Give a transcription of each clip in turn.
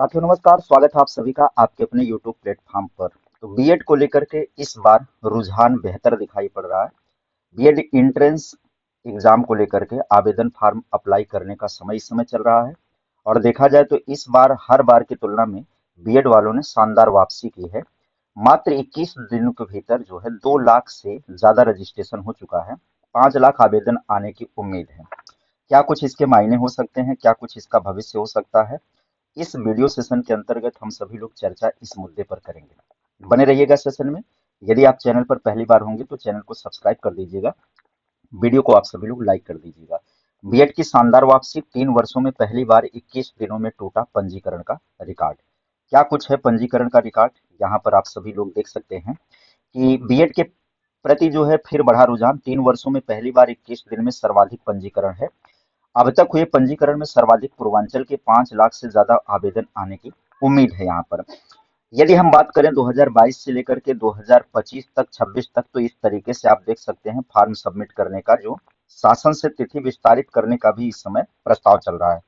साथियों नमस्कार, स्वागत है आप सभी का आपके अपने YouTube प्लेटफॉर्म पर। तो बीएड को लेकर के इस बार रुझान बेहतर दिखाई पड़ रहा है। बीएड एंट्रेंस एग्जाम को लेकर के आवेदन फॉर्म अप्लाई करने का समय इस समय चल रहा है और देखा जाए तो इस बार हर बार की तुलना में बीएड वालों ने शानदार वापसी की है। मात्र 21 दिनों के भीतर जो है 2 लाख से ज्यादा रजिस्ट्रेशन हो चुका है। 5 लाख आवेदन आने की उम्मीद है। क्या कुछ इसके मायने हो सकते हैं, क्या कुछ इसका भविष्य हो सकता है, इस वीडियो सेशन के अंतर्गत हम सभी लोग चर्चा इस मुद्दे पर करेंगे। बने रहिएगा सेशन में। यदि आप चैनल पर पहली बार होंगे तो चैनल को सब्सक्राइब कर दीजिएगा। वीडियो को आप सभी लोग लाइक कर दीजिएगा। बीएड की शानदार वापसी, 3 वर्षों में पहली बार 21 दिनों में टूटा पंजीकरण का रिकॉर्ड। क्या कुछ है पंजीकरण का रिकॉर्ड, यहाँ पर आप सभी लोग देख सकते हैं कि बीएड के प्रति जो है फिर बढ़ा रुझान। 3 वर्षों में पहली बार 21 दिन में सर्वाधिक पंजीकरण है। अब तक हुए पंजीकरण में सर्वाधिक पूर्वांचल के 5 लाख से ज्यादा आवेदन आने की उम्मीद है यहाँ पर। यदि हम बात करें 2022 से लेकर के 2025 तक 26 तक, तो इस तरीके से आप देख सकते हैं फॉर्म सबमिट करने का जो शासन से तिथि विस्तारित करने का भी इस समय प्रस्ताव चल रहा है।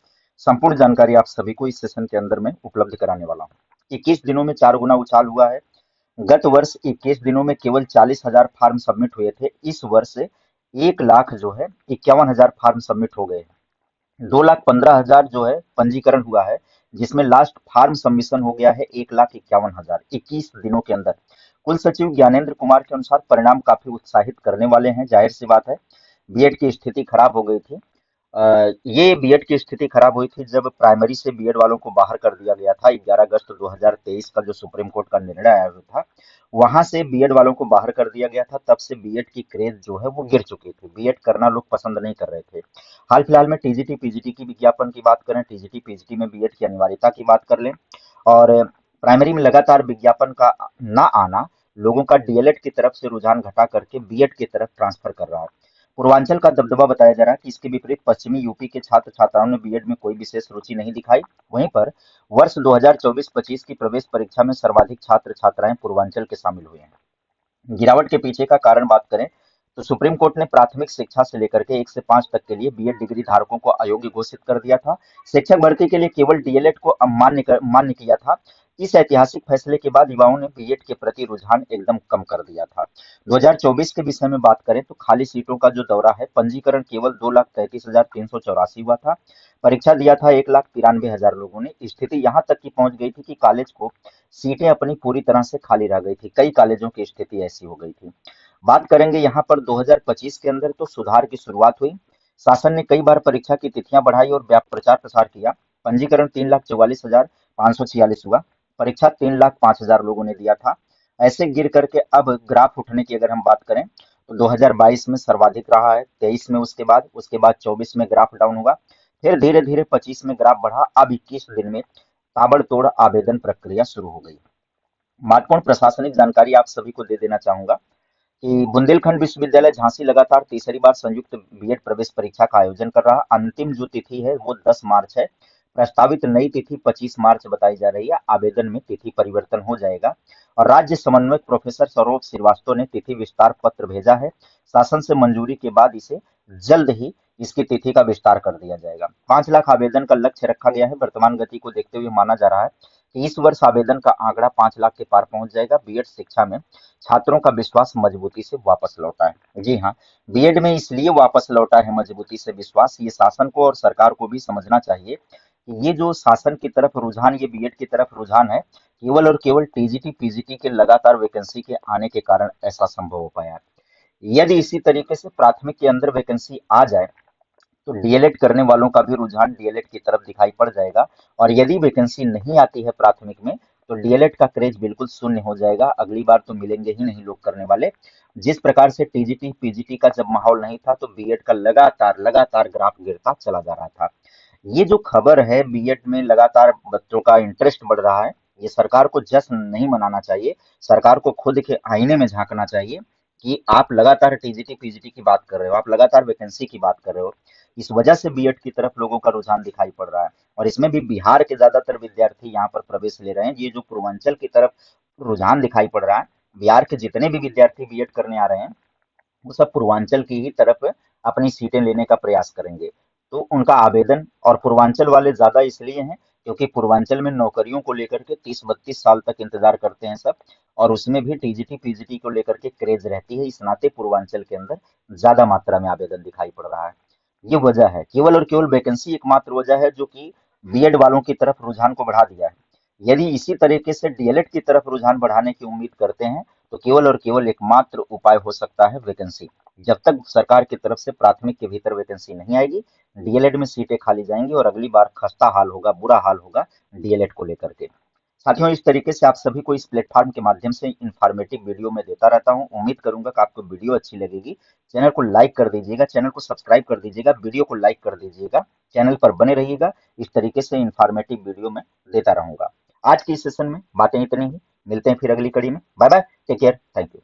संपूर्ण जानकारी आप सभी को इस सेशन के अंदर में उपलब्ध कराने वाला हूँ। 21 दिनों में 4 गुना उछाल हुआ है। गत वर्ष 21 दिनों में केवल 40,000 फॉर्म सबमिट हुए थे। इस वर्ष 1 लाख जो है 51,000 फॉर्म सबमिट हो गए। 2,15,000 जो है पंजीकरण हुआ है, जिसमें लास्ट फार्म सबमिशन हो गया है 1,51,000 21 दिनों के अंदर। कुल सचिव ज्ञानेंद्र कुमार के अनुसार परिणाम काफी उत्साहित करने वाले हैं। जाहिर सी बात है, बीएड की स्थिति खराब हो गई थी। ये बीएड की स्थिति खराब हुई थी जब प्राइमरी से बीएड वालों को बाहर कर दिया गया था। 11 अगस्त 2023 का जो सुप्रीम कोर्ट का निर्णय आया हुआ था, वहां से बीएड वालों को बाहर कर दिया गया था। तब से बीएड की क्रेज जो है वो गिर चुकी थी। बीएड करना लोग पसंद नहीं कर रहे थे। हाल फिलहाल में टीजीटी पीजीटी की विज्ञापन की बात करें, टीजीटी पीजीटी में बीएड की अनिवार्यता की बात कर लें, और प्राइमरी में लगातार विज्ञापन का ना आना लोगों का डीएलएड की तरफ से रुझान घटा करके बीएड की तरफ ट्रांसफर कर रहा है। पूर्वांचल का दबदबा बताया जा रहा है कि इसके विपरीत पश्चिमी यूपी के छात्र छात्राओं ने बीएड में कोई विशेष रुचि नहीं दिखाई। वहीं पर वर्ष 2024-25 की प्रवेश परीक्षा में सर्वाधिक छात्र छात्राएं पूर्वांचल के शामिल हुए हैं। गिरावट के पीछे का कारण बात करें तो सुप्रीम कोर्ट ने प्राथमिक शिक्षा से लेकर के 1 से 5 तक के लिए बीएड डिग्री धारकों को अयोग्य घोषित कर दिया था। शिक्षक भर्ती के लिए केवल डीएलएड को मान्य किया था। इस ऐतिहासिक फैसले के बाद युवाओं ने बीएड के प्रति रुझान एकदम कम कर दिया था। 2024 के विषय में बात करें तो खाली सीटों का जो दौरा है, पंजीकरण केवल 2,33,384 हुआ था। परीक्षा दिया था 1,93,000 लोगों ने। स्थिति यहाँ तक की पहुंच गई थी कि कॉलेज को सीटें अपनी पूरी तरह से खाली रह गई थी। कई कॉलेजों की स्थिति ऐसी हो गई थी। बात करेंगे यहाँ पर 2025 के अंदर, तो सुधार की शुरुआत हुई। शासन ने कई बार परीक्षा की तिथियां बढ़ाई और व्यापक प्रचार प्रसार किया। पंजीकरण 3,44,546 हुआ। परीक्षा 3,05,000 लोगों ने दिया था। ऐसे गिर करके अब ग्राफ उठने की अगर हम बात करें तो 2022 में सर्वाधिक रहा है, 23 में उसके बाद 24 में ग्राफ डाउन हुआ, फिर धीरे धीरे 25 में ग्राफ बढ़ा। अब 21 दिन में ताबड़तोड़ आवेदन प्रक्रिया शुरू हो गई। महत्वपूर्ण प्रशासनिक जानकारी आप सभी को दे देना चाहूंगा कि बुंदेलखंड विश्वविद्यालय झांसी लगातार तीसरी बार संयुक्त बीएड प्रवेश परीक्षा का आयोजन कर रहा है। अंतिम जो तिथि है वो 10 मार्च है। प्रस्तावित नई तिथि 25 मार्च बताई जा रही है। आवेदन में तिथि परिवर्तन हो जाएगा और राज्य समन्वयक प्रोफेसर सौरभ श्रीवास्तव ने तिथि विस्तार पत्र भेजा है। शासन से मंजूरी के बाद इसे जल्द ही इसकी तिथि का विस्तार कर दिया जाएगा। 5 लाख आवेदन का लक्ष्य रखा गया है। वर्तमान गति को देखते हुए माना जा रहा है कि इस वर्ष आवेदन का आंकड़ा 5 लाख के पार पहुंच जाएगा। बीएड शिक्षा में छात्रों का विश्वास मजबूती से वापस लौटा है। जी हाँ, बीएड में इसलिए वापस लौटा है मजबूती से विश्वास। ये शासन को और सरकार को भी समझना चाहिए कि ये जो शासन की तरफ रुझान, ये बीएड की तरफ रुझान है, केवल और केवल टीजीटी पीजीटी के लगातार वैकेंसी के आने के कारण ऐसा संभव हो पाया है। यदि इसी तरीके से प्राथमिक के अंदर वैकेंसी आ जाए तो डीएलएड करने वालों का भी रुझान डीएलएड की तरफ दिखाई पड़ जाएगा। और यदि वैकेंसी नहीं आती है प्राथमिक में तो डीएलएड का क्रेज बिल्कुल शून्य हो जाएगा। अगली बार तो मिलेंगे ही नहीं लोग करने वाले। जिस प्रकार से टीजीटी पीजीटी का जब माहौल नहीं था तो बीएड का लगातार लगातार ग्राफ गिरता चला जा रहा था। ये जो खबर है, बीएड में लगातार बच्चों का इंटरेस्ट बढ़ रहा है, ये सरकार को जश्न नहीं मनाना चाहिए। सरकार को खुद के आईने में झांकना चाहिए कि आप लगातार टीजीटी पीजीटी की बात कर रहे हो, आप लगातार वैकेंसी की बात कर रहे हो। इस वजह से बीएड की तरफ लोगों का रुझान दिखाई पड़ रहा है और इसमें भी बिहार के ज्यादातर विद्यार्थी यहाँ पर प्रवेश ले रहे हैं। ये जो पूर्वांचल की तरफ रुझान दिखाई पड़ रहा है, बिहार के जितने भी विद्यार्थी बीएड करने आ रहे हैं वो सब पूर्वांचल की ही तरफ अपनी सीटें लेने का प्रयास करेंगे। तो उनका आवेदन, और पूर्वांचल वाले ज्यादा इसलिए हैं क्योंकि पूर्वांचल में नौकरियों को लेकर के 30-32 साल तक इंतजार करते हैं सब, और उसमें भी टीजीटी पीजीटी को लेकर के क्रेज रहती है। इस नाते पूर्वांचल के अंदर ज्यादा मात्रा में आवेदन दिखाई पड़ रहा है। ये वजह है, केवल और केवल वैकेंसी एकमात्र वजह है जो कि बीएड वालों की तरफ रुझान को बढ़ा दिया है। यदि इसी तरीके से डीएलएड की तरफ रुझान बढ़ाने की उम्मीद करते हैं तो केवल और केवल एकमात्र उपाय हो सकता है वैकेंसी। जब तक सरकार की तरफ से प्राथमिक के भीतर वैकेंसी नहीं आएगी, डीएलएड में सीटें खाली जाएंगी और अगली बार खस्ता हाल होगा, बुरा हाल होगा डीएलएड को लेकर के। साथियों, इस तरीके से आप सभी को इस प्लेटफॉर्म के माध्यम से इंफॉर्मेटिव वीडियो में देता रहता हूं। उम्मीद करूंगा कि आपको वीडियो अच्छी लगेगी। चैनल को लाइक कर दीजिएगा, चैनल को सब्सक्राइब कर दीजिएगा, वीडियो को लाइक कर दीजिएगा, चैनल पर बने रहिएगा। इस तरीके से इंफॉर्मेटिव वीडियो में देता रहूंगा। आज की इस सेशन में बातें इतनी ही। मिलते हैं फिर अगली कड़ी में। Bye bye, take care, thank you.